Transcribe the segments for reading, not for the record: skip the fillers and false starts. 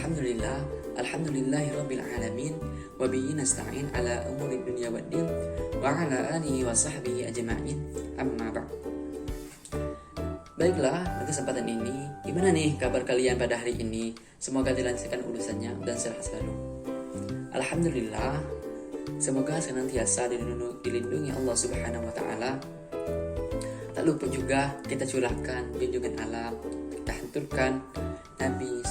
Alhamdulillah, alhamdulillahirabbil alamin wa bihi nasta'in ala umuri dunya waddin wa ala alihi wa sahbihi ajma'in. Amma ba'd. Baiklah, pada kesempatan ini, gimana nih kabar kalian pada hari ini? Semoga dilancarkan urusannya dan sehat selalu. Alhamdulillah, semoga senantiasa dilindungi Allah Subhanahu wa taala. Tak lupa juga kita curahkan junjungan alam, kita hanturkan Nabi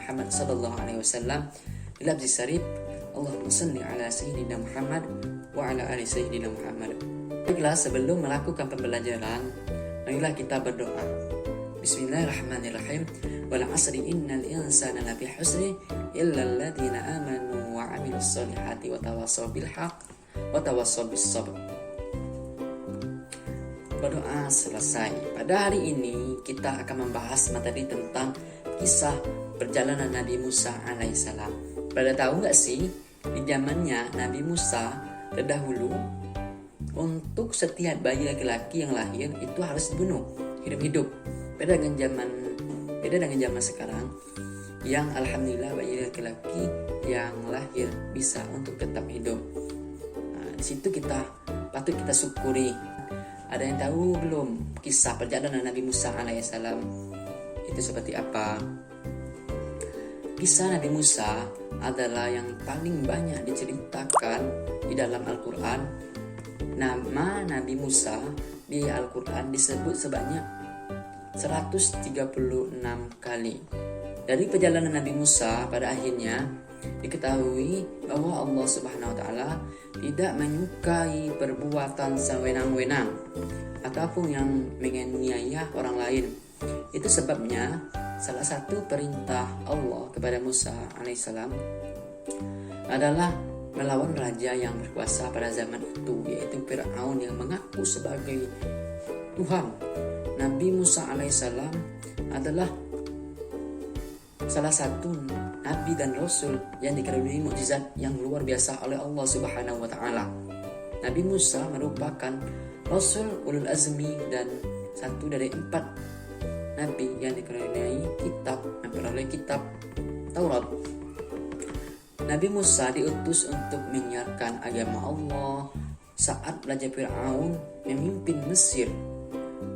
Muhammad sallallahu alaihi wasallam di lafzi syarif, Allahumma shalli ala sayyidina Muhammad wa ala ali sayyidina Muhammad. Baiklah, sebelum melakukan pembelajaran, marilah kita berdoa. Bismillahirrahmanirrahim. Wal 'asri innal insana lafi husri illa alladziina amanu wa 'amilus solihati wa tawassaw bil haqq wa tawassaw bis sabr. Berdoa selesai. Pada hari ini kita akan membahas materi tentang kisah perjalanan Nabi Musa alaihissalam. Pada tahu nggak sih, di zamannya Nabi Musa terdahulu, untuk setiap bayi laki-laki yang lahir itu harus dibunuh hidup-hidup. Beda dengan zaman sekarang, yang alhamdulillah bayi laki-laki yang lahir bisa untuk tetap hidup. Nah, di situ patut kita syukuri. Ada yang tahu belum kisah perjalanan Nabi Musa alaihissalam itu seperti apa? Kisah Nabi Musa adalah yang paling banyak diceritakan di dalam Al-Quran. Nama Nabi Musa di Al-Quran disebut sebanyak 136 kali. Dari perjalanan Nabi Musa pada akhirnya diketahui bahwa Allah Subhanahu wa taala tidak menyukai perbuatan sewenang-wenang ataupun yang menganiaya orang lain. Itu sebabnya salah satu perintah Allah kepada Musa alaihissalam adalah melawan raja yang berkuasa pada zaman itu, yaitu Fir'aun yang mengaku sebagai Tuhan. Nabi Musa alaihissalam adalah salah satu nabi dan rasul yang dikaruniai mukjizat yang luar biasa oleh Allah Subhanahu wa taala. Nabi Musa merupakan rasul ulul azmi dan satu dari 4 nabi yang dikaruniai memperoleh kitab Taurat. Nabi Musa diutus untuk menyiarkan agama Allah saat Raja Fir'aun memimpin Mesir.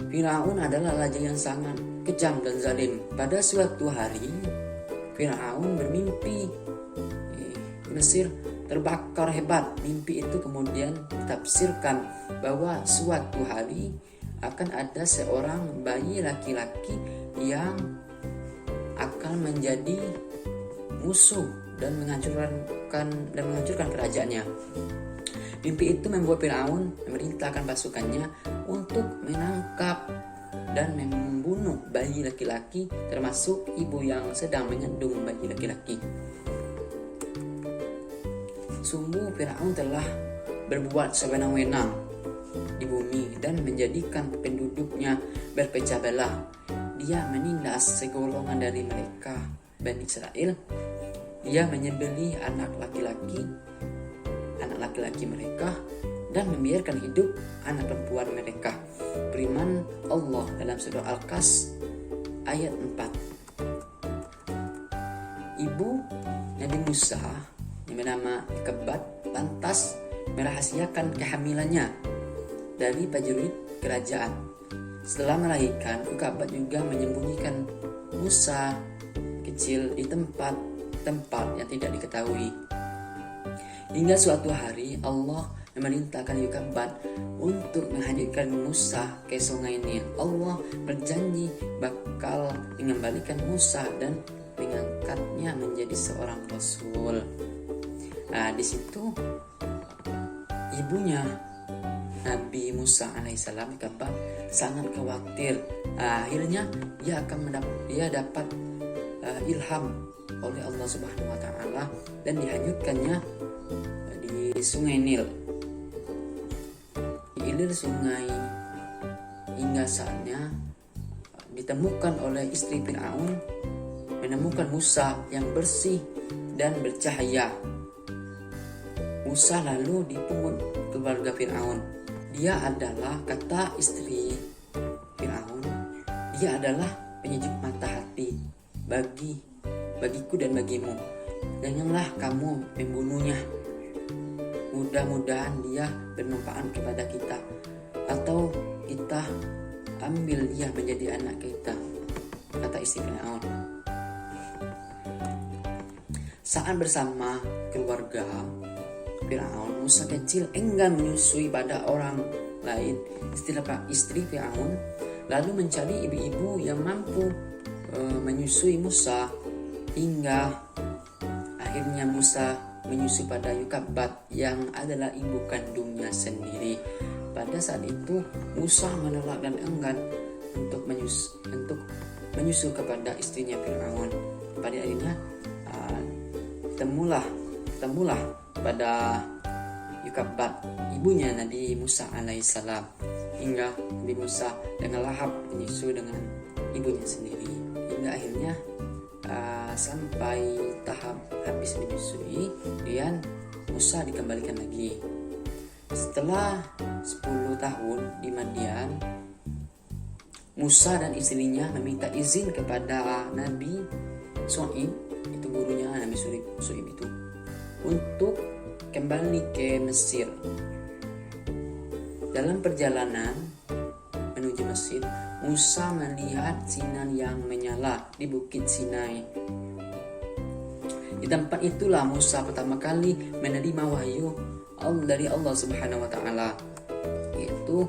Fir'aun adalah raja yang sangat kejam dan zalim. Pada suatu hari Fir'aun bermimpi Mesir terbakar hebat. Mimpi itu kemudian ditafsirkan bahwa suatu hari akan ada seorang bayi laki-laki yang akan menjadi musuh dan menghancurkan kerajaannya. Mimpi itu membuat Fir'aun memerintahkan pasukannya untuk menangkap dan membunuh bayi laki-laki, termasuk ibu yang sedang mengandung bayi laki-laki. Sungguh Fir'aun telah berbuat sewenang-wenang di bumi dan menjadikan penduduknya berpecah belah. Dia menindas segolongan dari mereka, Bani Israel. Dia menyembelih anak laki-laki mereka dan membiarkan hidup anak perempuan mereka. Firman Allah dalam surah Al-Qas ayat 4. Ibu Nabi Musa yang bernama Kebat lantas merahasiakan kehamilannya dari prajurit kerajaan. Setelah melahirkan, Kebat juga menyembunyikan Musa kecil di tempat yang tidak diketahui. Hingga suatu hari Allah memerintahkan Kebat untuk menghanyutkan Musa ke sungai Nil. Allah berjanji bakal mengembalikan Musa dan mengangkatnya menjadi seorang rasul. Nah, di situ ibunya Nabi Musa alaihissalam, Kebat, sangat khawatir. Akhirnya dia dapat ilham oleh Allah Subhanahu wa taala dan dihanyutkannya di sungai Nil. Di hilir sungai hingga saatnya ditemukan oleh istri Fir'aun, menemukan Musa yang bersih dan bercahaya. Musa lalu dipungut keluarga Fir'aun. Dia adalah, kata istri Fir'aun, dia adalah penyejuk mata hati bagi bagiku dan bagimu. Janganlah kamu membunuhnya. Mudah-mudahan dia bermanfaat kepada kita, atau kita ambil dia menjadi anak kita, kata istri Fir'aun. Saat bersama keluarga Fir'aun, Musa kecil enggan menyusui pada orang lain. Setelah istri Fir'aun lalu mencari ibu-ibu yang mampu menyusui Musa, hingga akhirnya Musa menyusui pada Yukabad yang adalah ibu kandungnya sendiri. Pada saat itu Musa menolak dan enggan untuk menyusu kepada istrinya Fir'aun. Pada akhirnya temulah pada Yukabad ibunya Nabi Musa alaihissalam, hingga Nabi Musa dengan lahap menyusu dengan ibunya sendiri, hingga akhirnya sampai tahap habis menyusui, kemudian Musa dikembalikan lagi. Setelah 10 tahun di Madian, Musa dan istrinya meminta izin kepada Nabi Shu'aib, itu gurunya Nabi Shu'aib itu, untuk kembali ke Mesir. Dalam perjalanan menuju Mesir, Musa melihat sinar yang menyala di Bukit Sinai. Di tempat itulah Musa pertama kali menerima wahyu dari Allah Subhanahu wa taala, yaitu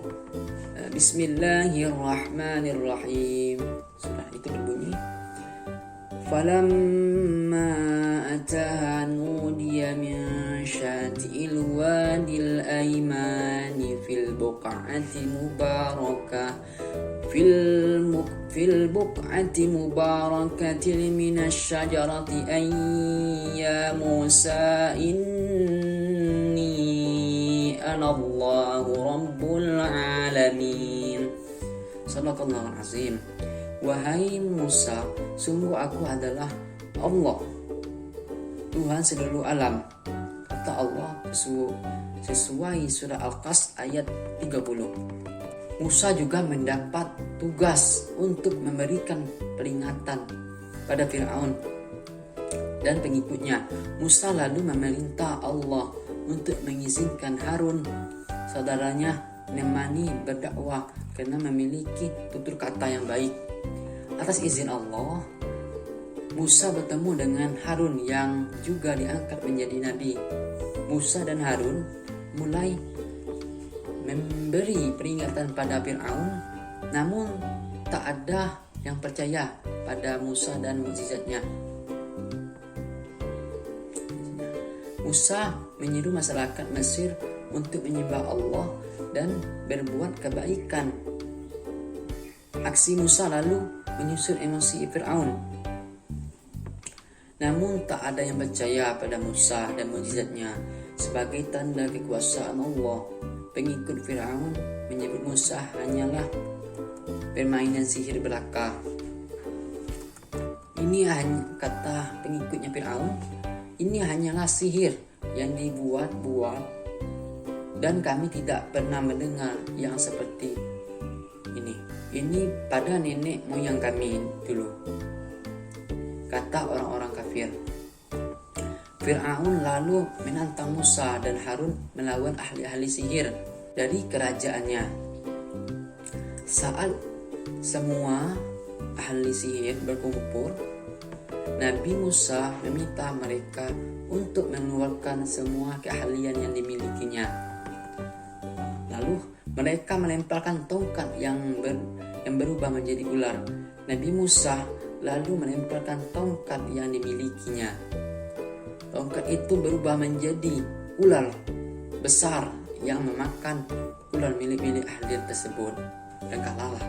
Bismillahirrahmanirrahim. Surah itu berbunyi, falamma ataha nudiya min syati'il wadil aymani fil buq'ati mubarakah fil buq'ati mubarakatin minasy syajarati ay ya Musa inni anallahu rabbul alamin. Sadaqallahul azim. Wahai Musa, sungguh aku adalah Allah, Tuhan seluruh alam, kata Allah sesuai surah Al-Qasas ayat 30. Musa juga mendapat tugas untuk memberikan peringatan pada Fir'aun dan pengikutnya. Musa lalu memerintah Allah untuk mengizinkan Harun, saudaranya, menemani berdakwah karena memiliki tutur kata yang baik. Atas izin Allah, Musa bertemu dengan Harun yang juga diangkat menjadi nabi. Musa dan Harun mulai memberi peringatan pada Fir'aun, namun tak ada yang percaya pada Musa dan mukjizatnya. Musa menyeru masyarakat Mesir untuk menyembah Allah dan berbuat kebaikan. Aksi Musa lalu menyusul emosi Fir'aun. Namun tak ada yang percaya pada Musa dan mukjizatnya. Sebagai tanda kekuasaan Allah, pengikut Fir'aun menyebut Musa hanyalah permainan sihir belaka. Ini hanya, kata pengikutnya Fir'aun, ini hanyalah sihir yang dibuat-buat dan kami tidak pernah mendengar yang seperti ini. Ini pada nenek moyang kami dulu, kata orang-orang kafir. Fir'aun lalu menantang Musa dan Harun melawan ahli-ahli sihir dari kerajaannya. Saat semua ahli sihir berkumpul, Nabi Musa meminta mereka untuk mengeluarkan semua keahlian yang dimilikinya. Lalu mereka melemparkan tongkat yang berubah menjadi ular. Nabi Musa lalu melemparkan tongkat yang dimilikinya. Tongkat itu berubah menjadi ular besar yang memakan ular milik-milik ahli tersebut, dan kalahlah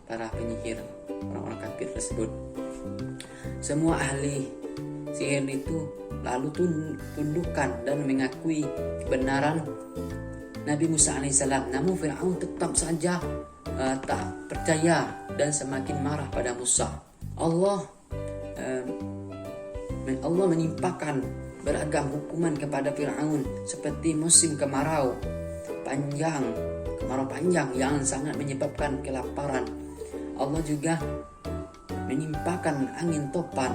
para penyihir, orang-orang kafir tersebut. Semua ahli sihir itu lalu tundukkan dan mengakui kebenaran Nabi Musa alaihissalam. Namun Fir'aun tetap saja tak percaya dan semakin marah pada Musa. Allah menimpakan beragam hukuman kepada Fir'aun, seperti musim kemarau panjang yang sangat menyebabkan kelaparan. Allah juga menimpakan angin topan,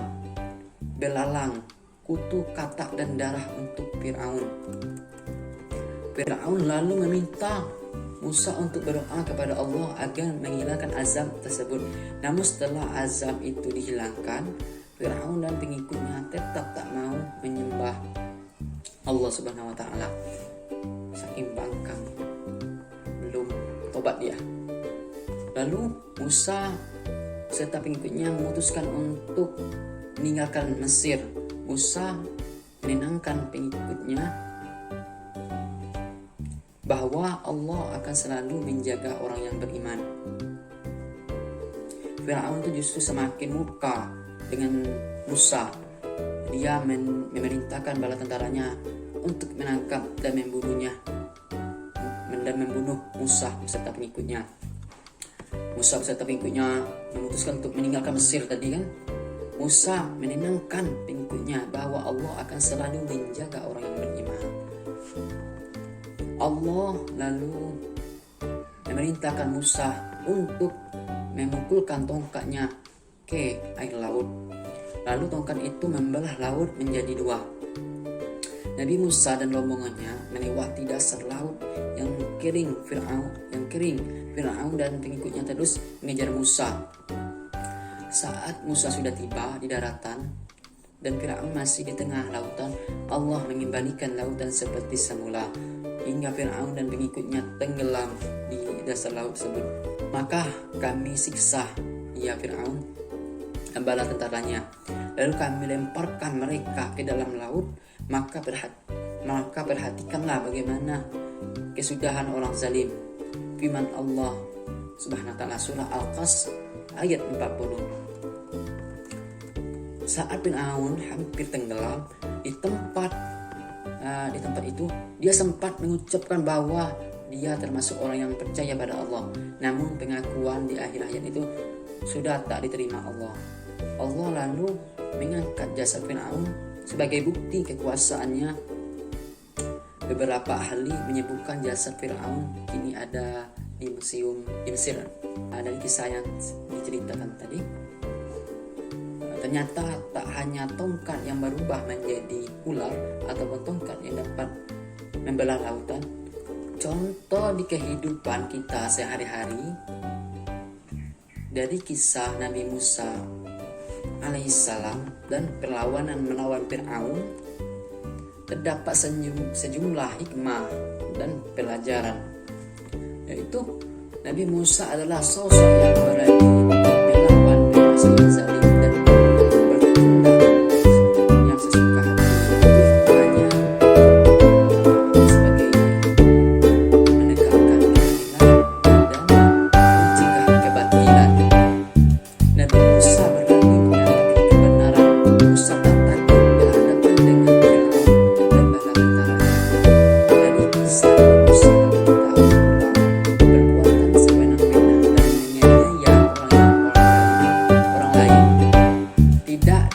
belalang, kutu, katak, dan darah untuk Fir'aun. Fir'aun lalu meminta Musa untuk berdoa kepada Allah agar menghilangkan azab tersebut. Namun setelah azab itu dihilangkan, Fir'aun dan pengikutnya tetap tak mau menyembah Allah Subhanahu wa taala. Saking bangkang, belum tobat dia. Lalu Musa serta pengikutnya memutuskan untuk meninggalkan Mesir. Musa menenangkan pengikutnya bahwa Allah akan selalu menjaga orang yang beriman. Fir'aun itu justru semakin murka dengan Musa. Dia memerintahkan bala tentaranya untuk menangkap dan membunuhnya, dan membunuh Musa beserta pengikutnya. Musa beserta pengikutnya memutuskan untuk meninggalkan Mesir tadi kan. Musa menenangkan pengikutnya bahwa Allah akan selalu menjaga orang yang beriman. Allah lalu memerintahkan Musa untuk memukulkan tongkatnya ke air laut. Lalu tongkat itu membelah laut menjadi dua. Nabi Musa dan rombongannya melewati dasar laut yang kering. Fir'aun dan pengikutnya terus mengejar Musa. Saat Musa sudah tiba di daratan dan Fir'aun masih di tengah lautan, Allah mengembalikan lautan seperti semula hingga Fir'aun dan pengikutnya tenggelam di dasar laut tersebut. Maka kami siksa ia Fir'aun dan bala tentaranya, lalu kami lemparkan mereka ke dalam laut. Maka perhatikanlah bagaimana kesudahan orang zalim. Firman Allah Subhanahu wa taala surah Al-Qas ayat 40. Saat Fir'aun hampir tenggelam di tempat itu, dia sempat mengucapkan bahwa dia termasuk orang yang percaya pada Allah. Namun pengakuan di akhir ayat itu sudah tak diterima Allah. Allah lalu mengangkat jasad Fir'aun sebagai bukti kekuasaannya. Beberapa ahli menyebutkan jasad Fir'aun kini ada di museum di Mesir. Dari kisah yang diceritakan tadi, ternyata tak hanya tongkat yang berubah menjadi ular ataupun tongkat yang dapat membelah lautan. Contoh di kehidupan kita sehari-hari dari kisah Nabi Musa alaihissalam dan perlawanan melawan Fir'aun, terdapat sejumlah hikmah dan pelajaran, yaitu Nabi Musa adalah sosok yang berani melawan penguasa yang zalim dan bertindak yang sesuka hati. Hanya sebagai menegakkan keadilan dan mencegah kebatilan. Nabi Musa berani menyatakan kebenaran. Musa tak takut berhadapan dengan Fir'aun dan bala tentaranya. Dari kisah Musa berbuatan sewenang-wenang dan menganiaya orang lain tidak